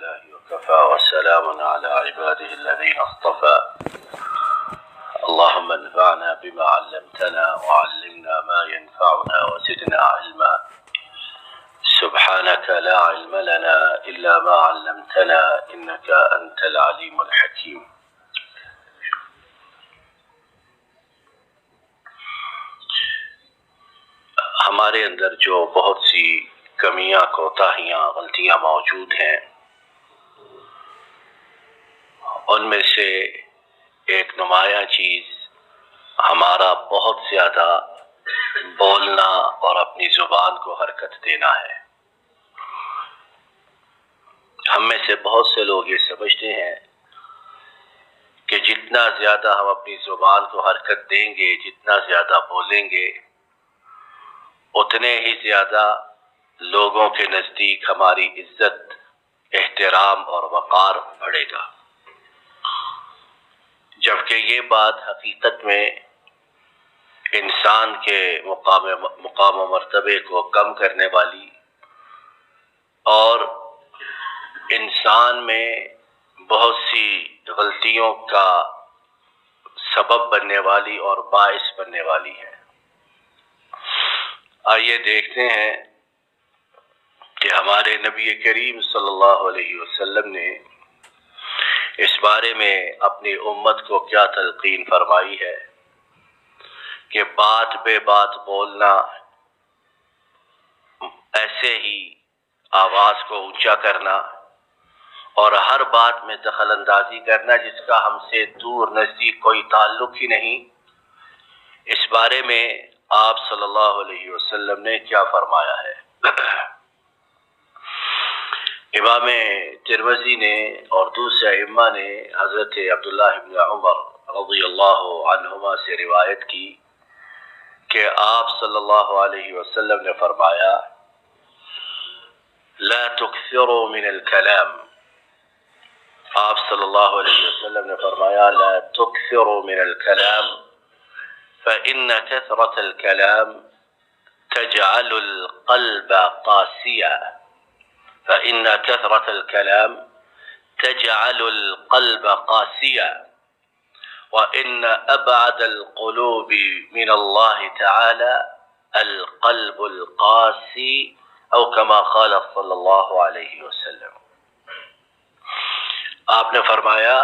لله وكفى وسلام على عباده الذين اصطفى. اللهم انفعنا بما علمتنا وعلمنا ما ينفعنا وزدنا علما. سبحانك لا علم لنا إلا ما علمتنا إنك أنت العليم الحكيم. ہمارے اندر جو بہت سی کمیاں، کوتاہیاں، غلطیاں موجود ہیں، ان میں سے ایک نمایاں چیز ہمارا بہت زیادہ بولنا اور اپنی زبان کو حرکت دینا ہے۔ ہم میں سے بہت سے لوگ یہ سمجھتے ہیں کہ جتنا زیادہ ہم اپنی زبان کو حرکت دیں گے، جتنا زیادہ بولیں گے، اتنے ہی زیادہ لوگوں کے نزدیک ہماری عزت، احترام اور وقار بڑھے گا، جبکہ یہ بات حقیقت میں انسان کے مقام و مرتبے کو کم کرنے والی اور انسان میں بہت سی غلطیوں کا سبب بننے والی اور باعث بننے والی ہے۔ آئیے دیکھتے ہیں کہ ہمارے نبی کریم صلی اللہ علیہ وسلم نے اس بارے میں اپنی امت کو کیا تلقین فرمائی ہے کہ بات بے بات بولنا، ایسے ہی آواز کو اونچا کرنا اور ہر بات میں دخل اندازی کرنا جس کا ہم سے دور نزدیک کوئی تعلق ہی نہیں، اس بارے میں آپ صلی اللہ علیہ وسلم نے کیا فرمایا ہے۔ امام ترمذی نے اور دوسرے ائمہ نے حضرت عبداللہ بن عمر رضی اللہ عنہما سے روایت کی کہ آپ صلی اللہ علیہ وسلم نے فرمایا: لا تکثروا من الکلام۔ آپ صلی اللہ علیہ وسلم نے فرمایا: لا تکثروا من الکلام فإن كثرة الكلام تجعل القلب قاسيا فإن كثرة الكلام تجعل القلب قاسيا وإن أبعد القلوب من الله تعالى القلب القاسي أو كما قال صلی اللہ علیہ وسلم۔ آپ نے فرمایا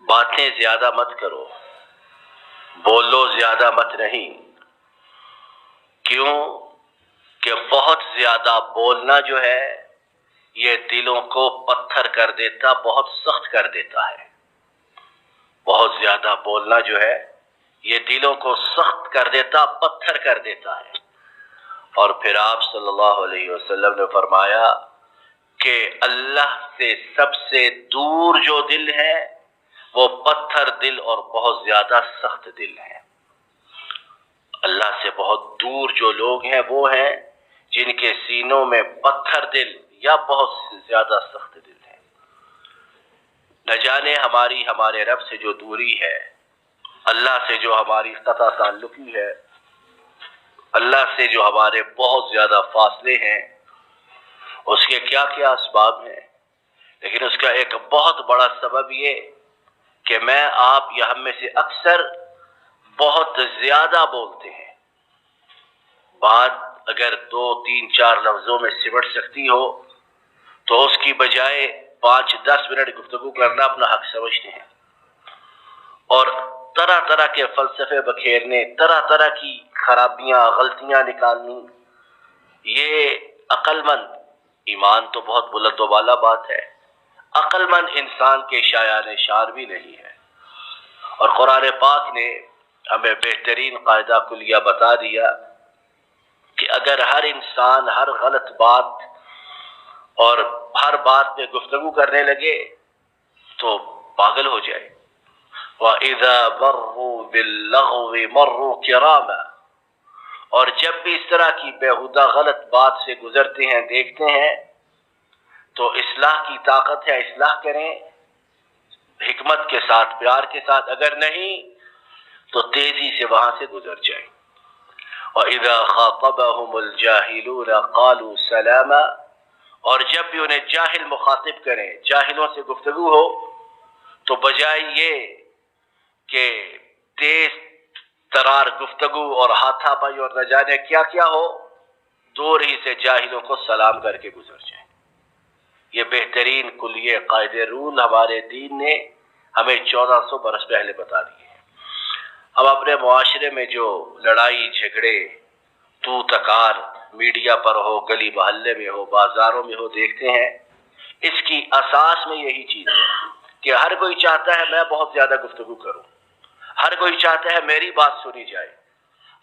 باتیں زیادہ مت کرو، بولو زیادہ مت نہیں، کیوں کہ بہت زیادہ بولنا جو ہے یہ دلوں کو پتھر کر دیتا، بہت سخت کر دیتا ہے۔ بہت زیادہ بولنا جو ہے یہ دلوں کو سخت کر دیتا، پتھر کر دیتا ہے۔ اور پھر آپ صلی اللہ علیہ وسلم نے فرمایا کہ اللہ سے سب سے دور جو دل ہے وہ پتھر دل اور بہت زیادہ سخت دل ہے۔ اللہ سے بہت دور جو لوگ ہیں وہ ہیں جن کے سینوں میں پتھر دل یا بہت زیادہ سخت دل ہے۔ نہ جانے ہمارے رب سے جو دوری ہے، اللہ سے جو ہماری قطع تعلقی ہے، اللہ سے جو ہمارے بہت زیادہ فاصلے ہیں، اس کے کیا کیا اسباب ہیں، لیکن اس کا ایک بہت بڑا سبب یہ کہ میں آپ یا ہم میں سے اکثر بہت زیادہ بولتے ہیں۔ بات اگر 2 3 4 لفظوں میں سمٹ سکتی ہو تو اس کی بجائے 5-10 منٹ گفتگو کرنا اپنا حق سمجھتے ہیں، اور طرح طرح کے فلسفے بکھیرنے، طرح طرح کی خرابیاں، غلطیاں نکالنی، یہ عقل مند، ایمان تو بہت بلند و بالا بات ہے، عقل مند انسان کے شایان شان بھی نہیں ہے۔ اور قرآن پاک نے ہمیں بہترین قاعدہ کلیہ بتا دیا کہ اگر ہر انسان ہر غلط بات اور ہر بات پہ گفتگو کرنے لگے تو پاگل ہو جائے۔ وَإِذَا مَرُّوا بِاللَّغْوِ مَرُّوا كِرَامًا، اور جب بھی اس طرح کی بیہودہ غلط بات سے گزرتے ہیں، دیکھتے ہیں تو اصلاح کی طاقت ہے، اصلاح کریں حکمت کے ساتھ، پیار کے ساتھ، اگر نہیں تو تیزی سے وہاں سے گزر جائیں۔ وَإِذَا خَاطَبَهُمُ الْجَاهِلُونَ قَالُوا سَلَامًا، اور جب بھی انہیں جاہل مخاطب کریں، جاہلوں سے گفتگو ہو، تو بجائے یہ کہ تیز ترار گفتگو اور ہاتھا پائی اور نہ جانے کیا کیا ہو، دور ہی سے جاہلوں کو سلام کر کے گزر جائیں۔ یہ بہترین کلیہ قاعدے رول ہمارے دین نے ہمیں 1400 برس پہلے بتا دیے ہیں۔ ہم اپنے معاشرے میں جو لڑائی جھگڑے تو تکار میڈیا پر ہو، گلی محلے میں ہو، بازاروں میں ہو دیکھتے ہیں، اس کی اساس میں یہی چیز ہے کہ ہر کوئی چاہتا ہے میں بہت زیادہ گفتگو کروں، ہر کوئی چاہتا ہے میری بات سنی جائے،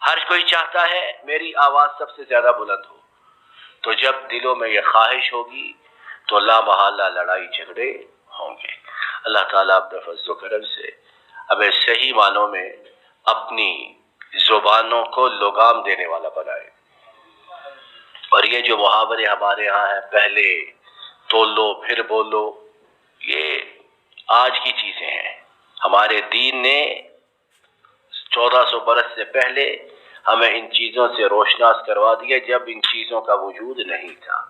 ہر کوئی چاہتا ہے میری آواز سب سے زیادہ بلند ہو۔ تو جب دلوں میں یہ خواہش ہوگی تو لا محالہ لڑائی جھگڑے ہوں گے۔ اللہ تعالیٰ اپنے فضل و کرم سے ہمیں صحیح معنوں میں اپنی زبانوں کو لگام دینے والا بنائے۔ اور یہ جو محاورے ہمارے ہاں ہیں، پہلے تولو پھر بولو، یہ آج کی چیزیں ہیں۔ ہمارے دین نے 1400 برس سے پہلے ہمیں ان چیزوں سے روشناس کروا دیا جب ان چیزوں کا وجود نہیں تھا۔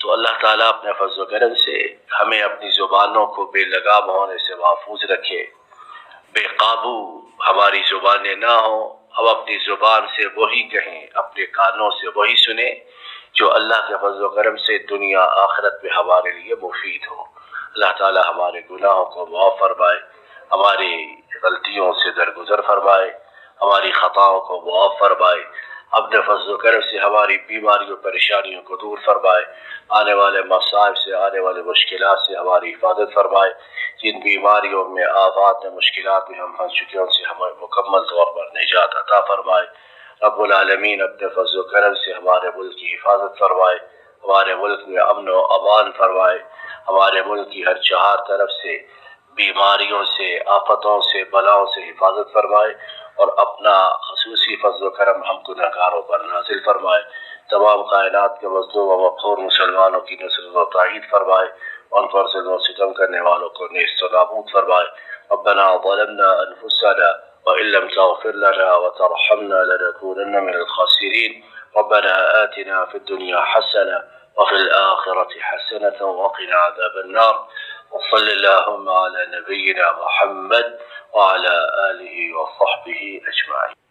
تو اللہ تعالیٰ اپنے فضل و کرم سے ہمیں اپنی زبانوں کو بے لگام ہونے سے محفوظ رکھے، بے قابو ہماری زبانیں نہ ہوں، ہم اپنی زبان سے وہی کہیں، اپنے کانوں سے وہی سنیں جو اللہ کے فضل و کرم سے دنیا آخرت میں ہمارے لیے مفید ہو۔ اللہ تعالیٰ ہمارے گناہوں کو معاف فرمائے، ہماری غلطیوں سے درگزر فرمائے، ہماری خطاؤں کو معاف فرمائے، اپنے فضل و کرم سے ہماری بیماریوں پریشانیوں کو دور فرمائے، آنے والے مصائب سے، آنے والے مشکلات سے ہماری حفاظت فرمائے۔ جن بیماریوں میں، آفات میں، مشکلات میں ہم پھنس چکے ہیں، ان سے ہمیں مکمل طور پر نجات عطا فرمائے۔ رب العالمین اپنے فضل و کرم سے ہمارے ملک کی حفاظت فرمائے، ہمارے ملک میں امن و امان فرمائے، ہمارے ملک کی ہر چہار طرف سے بیماریوں سے، آفتوں سے، بلاؤں سے حفاظت فرمائے، اور اپنا خصوصی فضل و کرم ہم گنہگاروں پر نازل فرمائے۔ تمام کائنات کے مظلوم و مقہور مسلمانوں کی نصرت و تائید فرمائے، ان پر ظلم و ستم کرنے والوں کو نیست و نابود فرمائے۔ ربنا ظلمنا انفسنا وان لم تغفر لنا وترحمنا لنكونن من الخاسرين ربنا آتنا في الدنيا حسنة وفي الآخرة حسنة وقنا عذاب النار وصل اللهم على نبينا محمد وعلى آله وصحبه أجمعين۔